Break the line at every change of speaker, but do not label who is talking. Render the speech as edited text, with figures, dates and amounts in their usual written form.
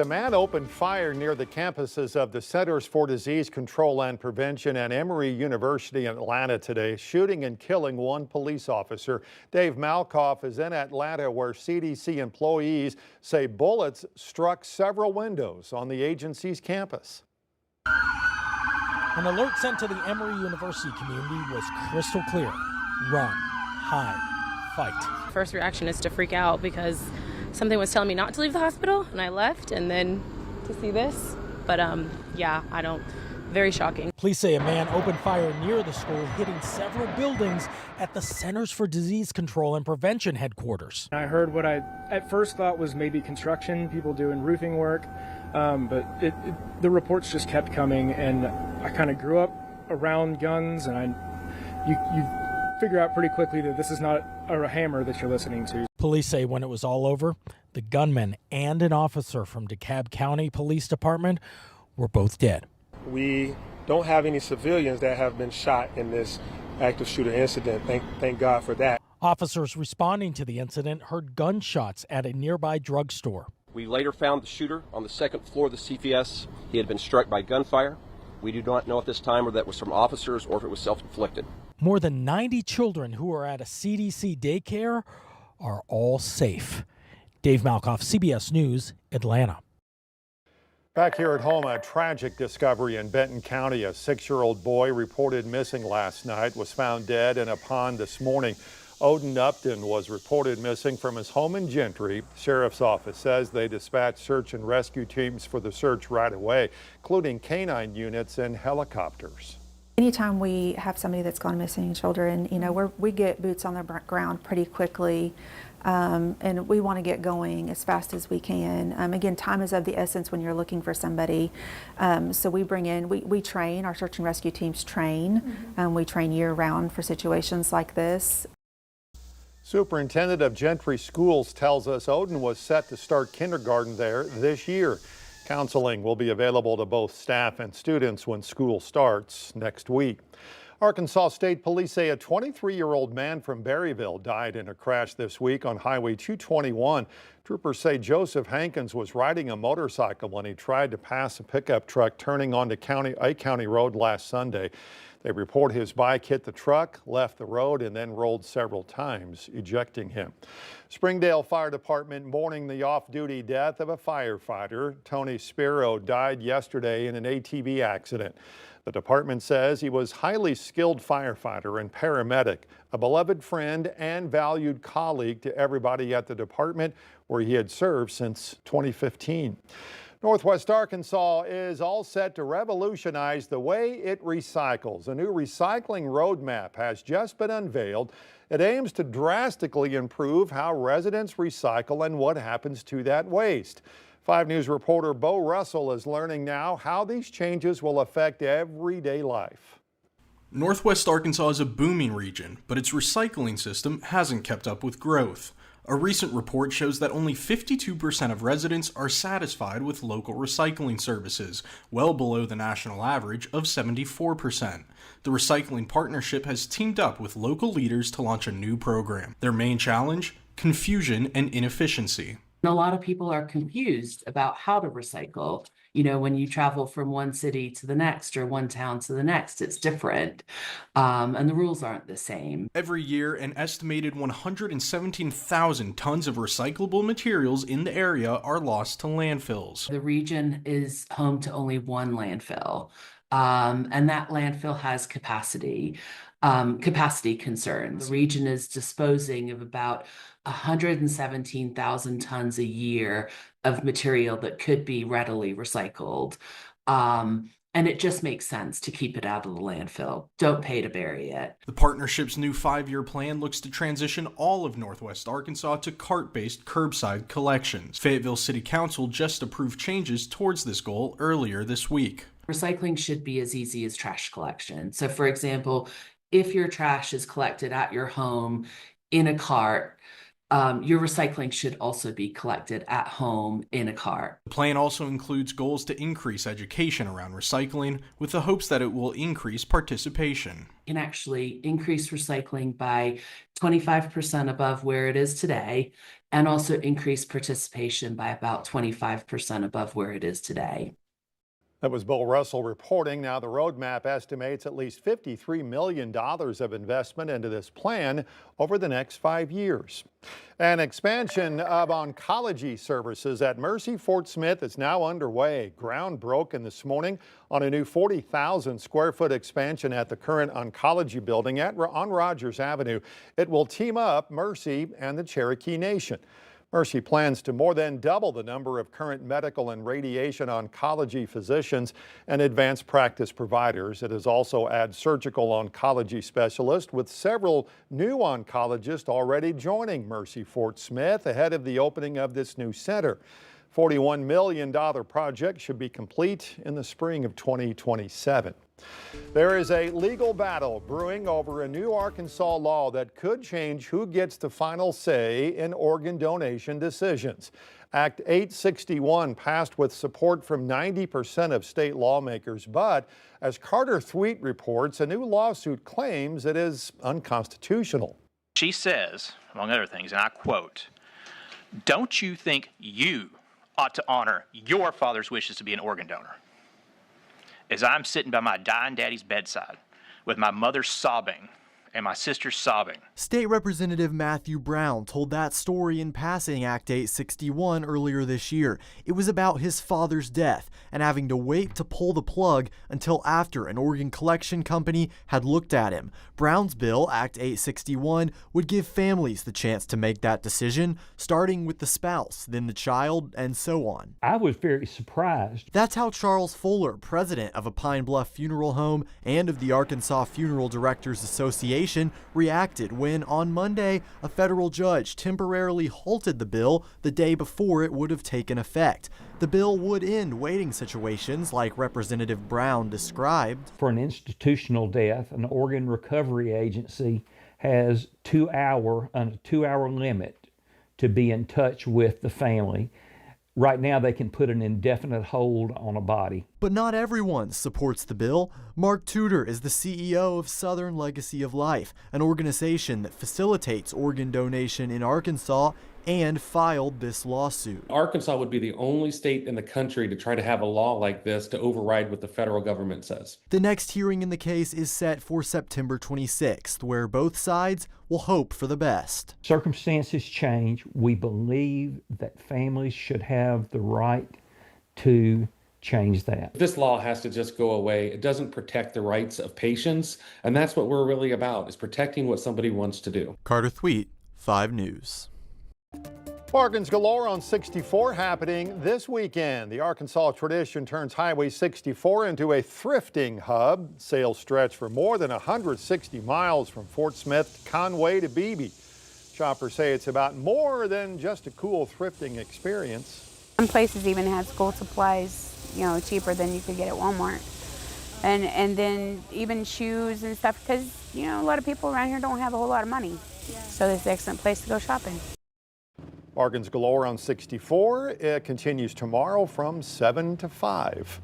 A man opened fire near the campuses of the Centers for Disease Control and Prevention and Emory University in Atlanta today, shooting and killing one police officer. Dave Malkoff is in Atlanta, where CDC employees say bullets struck several windows on the agency's campus.
An alert sent to the Emory University community was crystal clear: run, hide, fight.
First reaction is to freak out because something was telling me not to leave the hospital, and I left, and then to see this. But very shocking.
Police say a man opened fire near the school, hitting several buildings at the Centers for Disease Control and Prevention headquarters.
I heard what I at first thought was maybe construction, people doing roofing work, but the reports just kept coming, and I kind of grew up around guns, and you figure out pretty quickly that this is not a hammer that you're listening to.
Police say when it was all over, the gunman and an officer from DeKalb County Police Department were both dead.
We don't have any civilians that have been shot in this active shooter incident. Thank God for that.
Officers responding to the incident heard gunshots at a nearby drugstore.
We later found the shooter on the second floor of the CPS. He had been struck by gunfire. We do not know at this time whether that was from officers or if it was self-inflicted.
More than 90 children who are at a CDC daycare are all safe. Dave Malkoff, CBS News, Atlanta.
Back here at home, a tragic discovery in Benton County. A 6-year-old boy reported missing last night was found dead in a pond this morning. Odin Upton was reported missing from his home in Gentry. Sheriff's office says they dispatched search and rescue teams for the search right away, including canine units and helicopters.
Anytime we have somebody that's gone missing, children, we get boots on the ground pretty quickly, and we want to get going as fast as we can. Again, time is of the essence when you're looking for somebody. So we bring in, we train, our search and rescue teams train. We train year-round for situations like this.
Superintendent of Gentry Schools tells us Odin was set to start kindergarten there this year. Counseling will be available to both staff and students when school starts next week. Arkansas State Police say a 23-year-old man from Berryville died in a crash this week on Highway 221. Troopers say Joseph Hankins was riding a motorcycle when he tried to pass a pickup truck turning onto A County Road last Sunday. They report his bike hit the truck, left the road, and then rolled several times, ejecting him. Springdale Fire Department mourning the off-duty death of a firefighter. Tony Spiro died yesterday in an ATV accident. The department says he was a highly skilled firefighter and paramedic, a beloved friend and valued colleague to everybody at the department, where he had served since 2015. Northwest Arkansas is all set to revolutionize the way it recycles. A new recycling roadmap has just been unveiled. It aims to drastically improve how residents recycle and what happens to that waste. 5 News reporter Bo Russell is learning now how these changes will affect everyday life.
Northwest Arkansas is a booming region, but its recycling system hasn't kept up with growth. A recent report shows that only 52% of residents are satisfied with local recycling services, well below the national average of 74%. The Recycling Partnership has teamed up with local leaders to launch a new program. Their main challenge? Confusion and inefficiency.
A lot of people are confused about how to recycle. When you travel from one city to the next or one town to the next, it's different. And the rules aren't the same.
Every year, an estimated 117,000 tons of recyclable materials in the area are lost to landfills.
The region is home to only one landfill. And that landfill has capacity concerns. The region is disposing of about 117,000 tons a year of material that could be readily recycled. And it just makes sense to keep it out of the landfill. Don't pay to bury it.
The partnership's new 5-year plan looks to transition all of Northwest Arkansas to cart-based curbside collections. Fayetteville City Council just approved changes towards this goal earlier this week.
Recycling should be as easy as trash collection. So, for example, if your trash is collected at your home in a cart, your recycling should also be collected at home in a cart.
The plan also includes goals to increase education around recycling with the hopes that it will increase participation.
Can actually increase recycling by 25% above where it is today, and also increase participation by about 25% above where it is today.
That was Bill Russell reporting. Now, the roadmap estimates at least $53 million of investment into this plan over the next 5 years. An expansion of oncology services at Mercy Fort Smith is now underway. Ground broken this morning on a new 40,000 square foot expansion at the current oncology building on Rogers Avenue. It will team up Mercy and the Cherokee Nation. Mercy plans to more than double the number of current medical and radiation oncology physicians and advanced practice providers. It has also added surgical oncology specialists, with several new oncologists already joining Mercy Fort Smith ahead of the opening of this new center. $41 million project should be complete in the spring of 2027. There is a legal battle brewing over a new Arkansas law that could change who gets the final say in organ donation decisions. Act 861 passed with support from 90% of state lawmakers, but as Carter Thweet reports, a new lawsuit claims it is unconstitutional.
She says, among other things, and I quote, "Don't you think you ought to honor your father's wishes to be an organ donor? As I'm sitting by my dying daddy's bedside with my mother sobbing and my sister sobbing."
State Representative Matthew Brown told that story in passing Act 861 earlier this year. It was about his father's death and having to wait to pull the plug until after an organ collection company had looked at him. Brown's bill, Act 861, would give families the chance to make that decision, starting with the spouse, then the child, and so on.
I was very surprised.
That's how Charles Fuller, president of a Pine Bluff funeral home and of the Arkansas Funeral Directors Association, reacted when, on Monday, a federal judge temporarily halted the bill the day before it would have taken effect. The bill would end waiting situations like Representative Brown described.
For an institutional death, an organ recovery agency has a 2-hour limit to be in touch with the family. Right now, they can put an indefinite hold on a body.
But not everyone supports the bill. Mark Tudor is the CEO of Southern Legacy of Life, an organization that facilitates organ donation in Arkansas, and filed this lawsuit.
Arkansas would be the only state in the country to try to have a law like this to override what the federal government says.
The next hearing in the case is set for September 26th, where both sides will hope for the best.
Circumstances change. We believe that families should have the right to change that.
This law has to just go away. It doesn't protect the rights of patients, and that's what we're really about, is protecting what somebody wants to do.
Carter Thweet, 5 News.
Bargains galore on 64 happening this weekend. The Arkansas tradition turns Highway 64 into a thrifting hub. Sales stretch for more than 160 miles from Fort Smith, Conway to Beebe. Shoppers say it's about more than just a cool thrifting experience.
Some places even have school supplies, cheaper than you could get at Walmart. And then even shoes and stuff, because, a lot of people around here don't have a whole lot of money. Yeah. So it's an excellent place to go shopping.
Bargains galore on 64. It continues tomorrow from 7 to 5.